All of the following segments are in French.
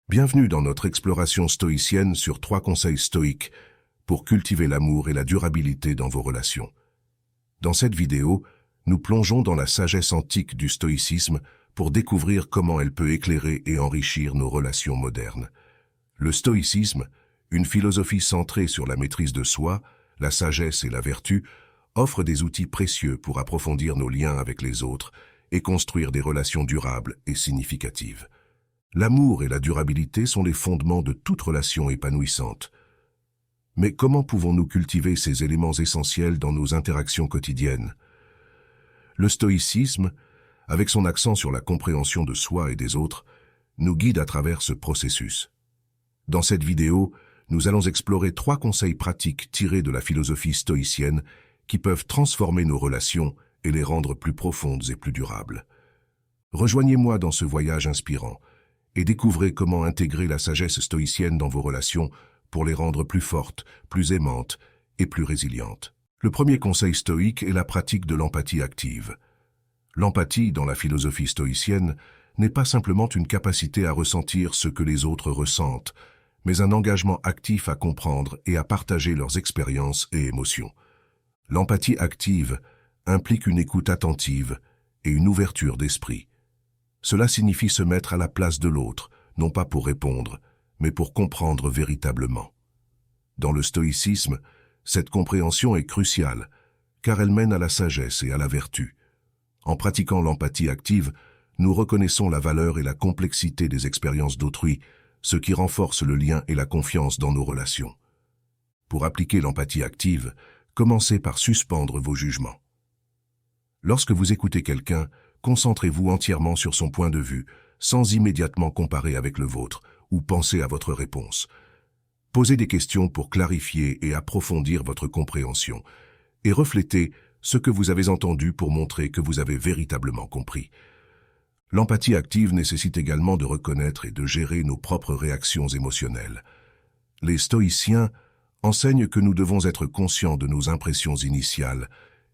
Bienvenue dans notre exploration stoïcienne sur 3 conseils stoïques pour cultiver l'amour et la durabilité dans vos relations. Dans cette vidéo, nous plongeons dans la sagesse antique du stoïcisme pour découvrir comment elle peut éclairer et enrichir nos relations modernes. Le stoïcisme, une philosophie centrée sur la maîtrise de soi, la sagesse et la vertu, offre des outils précieux pour approfondir nos liens avec les autres et construire des relations durables et significatives. L'amour et la durabilité sont les fondements de toute relation épanouissante. Mais comment pouvons-nous cultiver ces éléments essentiels dans nos interactions quotidiennes? Le stoïcisme, avec son accent sur la compréhension de soi et des autres, nous guide à travers ce processus. Dans cette vidéo, nous allons explorer 3 conseils pratiques tirés de la philosophie stoïcienne qui peuvent transformer nos relations et les rendre plus profondes et plus durables. Rejoignez-moi dans ce voyage inspirant et découvrez comment intégrer la sagesse stoïcienne dans vos relations pour les rendre plus fortes, plus aimantes et plus résilientes. Le premier conseil stoïque est la pratique de l'empathie active. L'empathie, dans la philosophie stoïcienne, n'est pas simplement une capacité à ressentir ce que les autres ressentent, mais un engagement actif à comprendre et à partager leurs expériences et émotions. L'empathie active implique une écoute attentive et une ouverture d'esprit. Cela signifie se mettre à la place de l'autre, non pas pour répondre, mais pour comprendre véritablement. Dans le stoïcisme, cette compréhension est cruciale, car elle mène à la sagesse et à la vertu. En pratiquant l'empathie active, nous reconnaissons la valeur et la complexité des expériences d'autrui, ce qui renforce le lien et la confiance dans nos relations. Pour appliquer l'empathie active, commencez par suspendre vos jugements. Lorsque vous écoutez quelqu'un, concentrez-vous entièrement sur son point de vue, sans immédiatement comparer avec le vôtre ou penser à votre réponse. Posez des questions pour clarifier et approfondir votre compréhension, et reflétez ce que vous avez entendu pour montrer que vous avez véritablement compris. L'empathie active nécessite également de reconnaître et de gérer nos propres réactions émotionnelles. Les stoïciens enseignent que nous devons être conscients de nos impressions initiales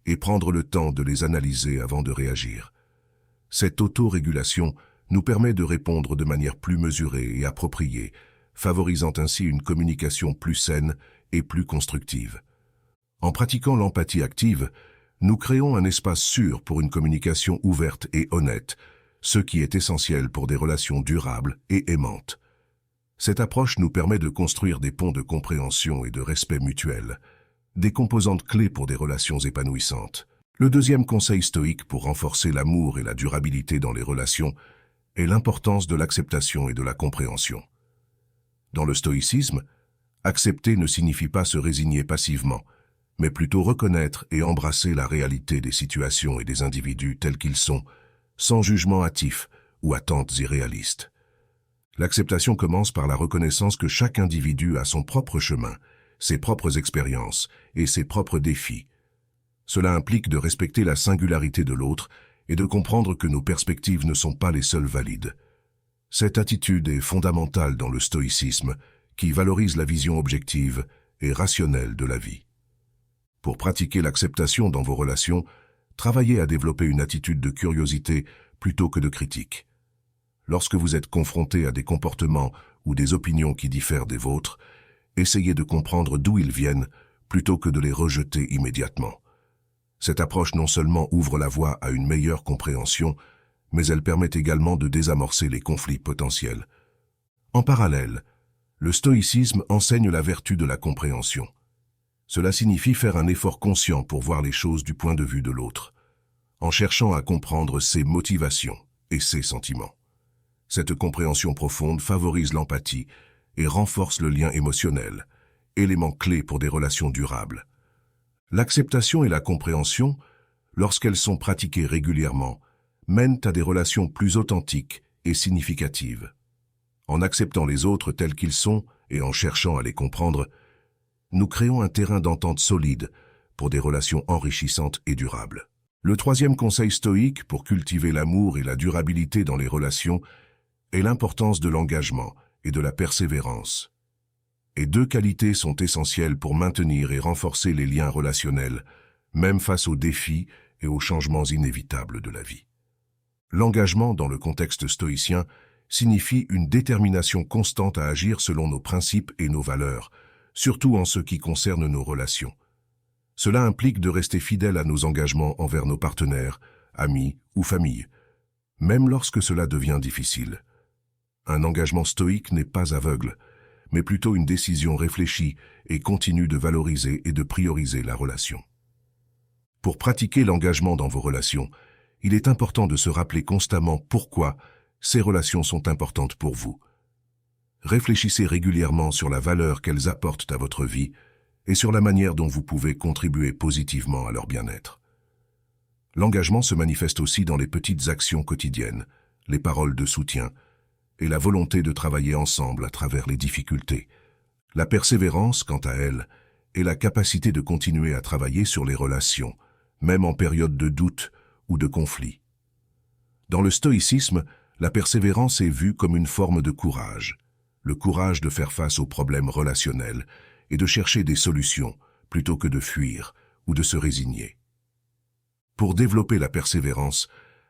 et prendre le temps de les analyser avant de réagir. Cette autorégulation nous permet de répondre de manière plus mesurée et appropriée, favorisant ainsi une communication plus saine et plus constructive. En pratiquant l'empathie active, nous créons un espace sûr pour une communication ouverte et honnête, ce qui est essentiel pour des relations durables et aimantes. Cette approche nous permet de construire des ponts de compréhension et de respect mutuel, des composantes clés pour des relations épanouissantes. Le deuxième conseil stoïque pour renforcer l'amour et la durabilité dans les relations est l'importance de l'acceptation et de la compréhension. Dans le stoïcisme, accepter ne signifie pas se résigner passivement, mais plutôt reconnaître et embrasser la réalité des situations et des individus tels qu'ils sont, sans jugement hâtif ou attentes irréalistes. L'acceptation commence par la reconnaissance que chaque individu a son propre chemin, ses propres expériences et ses propres défis. Cela implique de respecter la singularité de l'autre et de comprendre que nos perspectives ne sont pas les seules valides. Cette attitude est fondamentale dans le stoïcisme, qui valorise la vision objective et rationnelle de la vie. Pour pratiquer l'acceptation dans vos relations, travaillez à développer une attitude de curiosité plutôt que de critique. Lorsque vous êtes confronté à des comportements ou des opinions qui diffèrent des vôtres, essayez de comprendre d'où ils viennent plutôt que de les rejeter immédiatement. Cette approche non seulement ouvre la voie à une meilleure compréhension, mais elle permet également de désamorcer les conflits potentiels. En parallèle, le stoïcisme enseigne la vertu de la compréhension. Cela signifie faire un effort conscient pour voir les choses du point de vue de l'autre, en cherchant à comprendre ses motivations et ses sentiments. Cette compréhension profonde favorise l'empathie et renforce le lien émotionnel, élément clé pour des relations durables. L'acceptation et la compréhension, lorsqu'elles sont pratiquées régulièrement, mènent à des relations plus authentiques et significatives. En acceptant les autres tels qu'ils sont et en cherchant à les comprendre, nous créons un terrain d'entente solide pour des relations enrichissantes et durables. Le troisième conseil stoïque pour cultiver l'amour et la durabilité dans les relations est l'importance de l'engagement et de la persévérance. Et 2 qualités sont essentielles pour maintenir et renforcer les liens relationnels, même face aux défis et aux changements inévitables de la vie. L'engagement dans le contexte stoïcien signifie une détermination constante à agir selon nos principes et nos valeurs, surtout en ce qui concerne nos relations. Cela implique de rester fidèle à nos engagements envers nos partenaires, amis ou famille, même lorsque cela devient difficile. Un engagement stoïque n'est pas aveugle, mais plutôt une décision réfléchie et continue de valoriser et de prioriser la relation. Pour pratiquer l'engagement dans vos relations, il est important de se rappeler constamment pourquoi ces relations sont importantes pour vous. Réfléchissez régulièrement sur la valeur qu'elles apportent à votre vie et sur la manière dont vous pouvez contribuer positivement à leur bien-être. L'engagement se manifeste aussi dans les petites actions quotidiennes, les paroles de soutien et la volonté de travailler ensemble à travers les difficultés. La persévérance, quant à elle, est la capacité de continuer à travailler sur les relations, même en période de doute ou de conflit. Dans le stoïcisme, la persévérance est vue comme une forme de courage, le courage de faire face aux problèmes relationnels et de chercher des solutions plutôt que de fuir ou de se résigner. Pour développer la persévérance,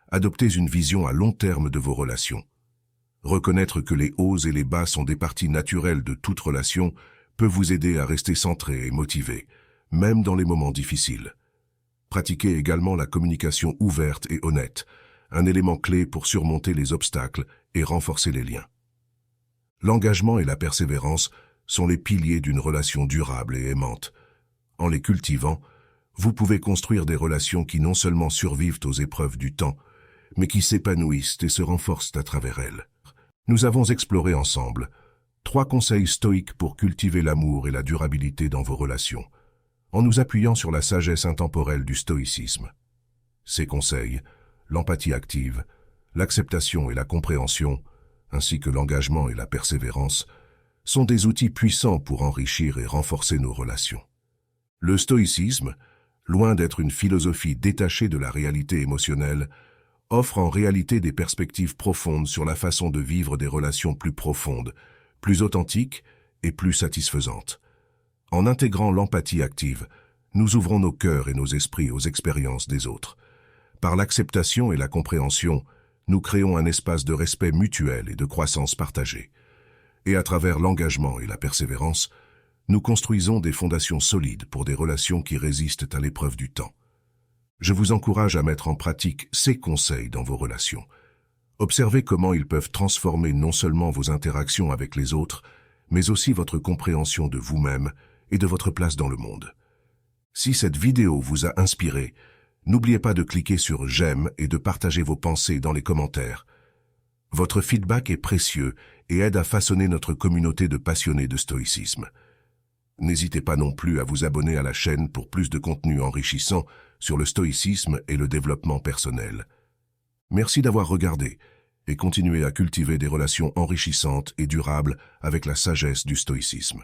adoptez une vision à long terme de vos relations. Reconnaître que les hauts et les bas sont des parties naturelles de toute relation peut vous aider à rester centré et motivé, même dans les moments difficiles. Pratiquez également la communication ouverte et honnête, un élément clé pour surmonter les obstacles et renforcer les liens. L'engagement et la persévérance sont les piliers d'une relation durable et aimante. En les cultivant, vous pouvez construire des relations qui non seulement survivent aux épreuves du temps, mais qui s'épanouissent et se renforcent à travers elles. Nous avons exploré ensemble 3 conseils stoïques pour cultiver l'amour et la durabilité dans vos relations, en nous appuyant sur la sagesse intemporelle du stoïcisme. Ces conseils, l'empathie active, l'acceptation et la compréhension, ainsi que l'engagement et la persévérance, sont des outils puissants pour enrichir et renforcer nos relations. Le stoïcisme, loin d'être une philosophie détachée de la réalité émotionnelle, offre en réalité des perspectives profondes sur la façon de vivre des relations plus profondes, plus authentiques et plus satisfaisantes. En intégrant l'empathie active, nous ouvrons nos cœurs et nos esprits aux expériences des autres. Par l'acceptation et la compréhension, nous créons un espace de respect mutuel et de croissance partagée. Et à travers l'engagement et la persévérance, nous construisons des fondations solides pour des relations qui résistent à l'épreuve du temps. Je vous encourage à mettre en pratique ces conseils dans vos relations. Observez comment ils peuvent transformer non seulement vos interactions avec les autres, mais aussi votre compréhension de vous-même et de votre place dans le monde. Si cette vidéo vous a inspiré, n'oubliez pas de cliquer sur « J'aime » et de partager vos pensées dans les commentaires. Votre feedback est précieux et aide à façonner notre communauté de passionnés de stoïcisme. N'hésitez pas non plus à vous abonner à la chaîne pour plus de contenu enrichissant sur le stoïcisme et le développement personnel. Merci d'avoir regardé et continuez à cultiver des relations enrichissantes et durables avec la sagesse du stoïcisme.